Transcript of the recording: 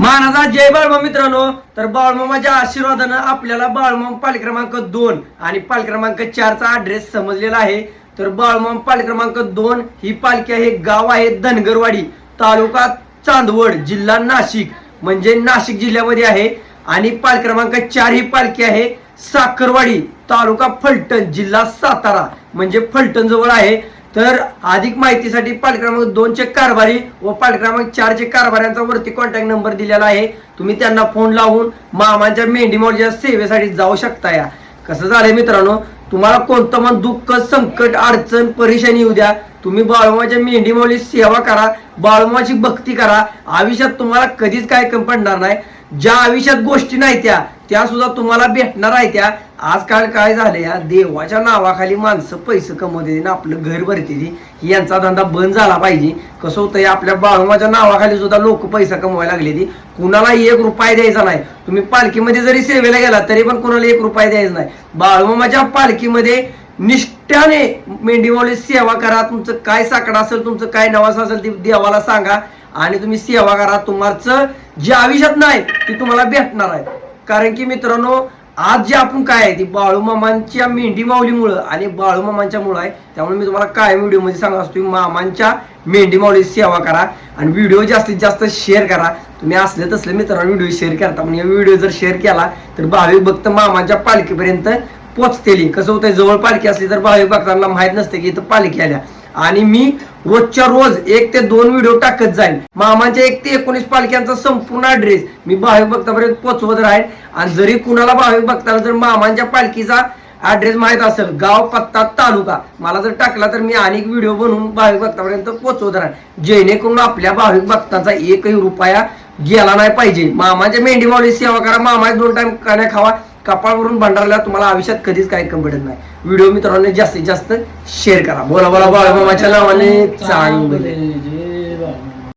मानाचा जय बाळमा मित्रांनो. तर बाळमामाच्या आशीर्वादानं आपल्याला बाळमामा पाल क्रमांक 2 आणि पाल क्रमांक 4 चा ऍड्रेस समजलेला आहे. तर बाळमामा पाल क्रमांक 2 ही पालखी आहे, गाव आहे धनगरवाडी, तालुका चांदवड, जिल्हा नाशिक, म्हणजे नाशिक जिल्ह्यामध्ये आहे. आणि पाल क्रमांक 4 ही पालखी आहे साखरवाडी, तालुका फलटण, जिल्हा सातारा, म्हणजे फलटण जवळ आहे. तर अधिक माहितीसाठी पाल क्रमांक 2 चे कारभारी व पाल क्रमांक 4 चे कारभाऱ्यांचा वरती कॉन्टॅक्ट नंबर दिलेला आहे. तुम्ही त्यांना फोन लावून मामांच्या मेंढी मौलीच्या सेवेसाठी जाऊ शकता. या कसं झालंय मित्रांनो, तुम्हाला कोणतं पण दुःख, संकट, अडचण, परेशानी येऊ द्या, तुम्ही बाळमामाच्या मेंढी मौली सेवा करा, बाळमामाची भक्ती करा. आयुष्यात तुम्हाला कधीच काय कमी पडणार नाही. ज्या आयुष्यात गोष्टी नाही त्या सुद्धा तुम्हाला भेटणार आहे. त्या आजकाल काय झाले, या देवाच्या नावाखाली माणसं पैसे कमवते ना आपलं घर भरते, यांचा धंदा बंद झाला पाहिजे. कसं होतं, आपल्या बाळमामाच्या नावाखाली सुद्धा लोक पैसा कमवायला लागले. कुणाला 1 रुपया द्यायचा नाही. तुम्ही पालखीमध्ये जरी सेवेला गेला तरी पण कुणाला 1 रुपया द्यायचा नाही. बाळमामाच्या पालखीमध्ये निष्ठ्याने मेंढीवाली सेवा करा. तुमचं काय साकडं असेल, तुमचं काय नवास असेल ते देवाला सांगा आणि तुम्ही सेवा करा. तुमचं जे आयुष्यात नाही ते तुम्हाला भेटणार आहे. कारण की मित्रांनो, आज जे आपण काय आहे ती बाळूमामांच्या मेंढी माऊलीमुळं आणि बाळूमामांच्या मुळे आहे. त्यामुळे मी तुम्हाला काय व्हिडिओ मध्ये सांगत असतो, मामांच्या मेंढी माऊली सेवा करा आणि व्हिडिओ जास्तीत जास्त शेअर करा. तुम्ही असले तसले मित्रांनो व्हिडिओ शेअर करता, म्हणजे व्हिडिओ जर शेअर केला तर भाविक भक्त मामांच्या पालखीपर्यंत पोचतेली. कसं होतं, जवळ पालखी असली तर भाविक भक्तांना माहित नसते की इथं पालखी आल्या. आणि मी रोजच्या रोज 1 ते 2 व्हिडिओ टाकत जाईल. मामांच्या 1 ते 19 पालख्यांचा संपूर्ण ऍड्रेस मी भाविक भक्तापर्यंत पोहोचवत राहील. आणि जरी कुणाला भाविक भक्ताला जर मामांच्या पालखीचा ऍड्रेस माहित असेल, गाव, पत्ता, तालुका मला जर टाकला तर मी अनेक व्हिडिओ बनवून भाविक भक्तापर्यंत पोहोचवत राहील, जेणेकरून आपल्या भाविक भक्तांचा 1ही रुपया गेला नाही पाहिजे. मामाच्या मेंढी माऊली सेवा करा, मामाच्या 2 टाइम कान्या खावा, कपाळवरून भंडारला तुम्हाला आयुष्यात कधीच काही कमी पडत नाही. व्हिडिओ मित्रांनो जास्तीत जास्त शेअर करा. बोला बोला बाळमामाच्या नावाने चांगले.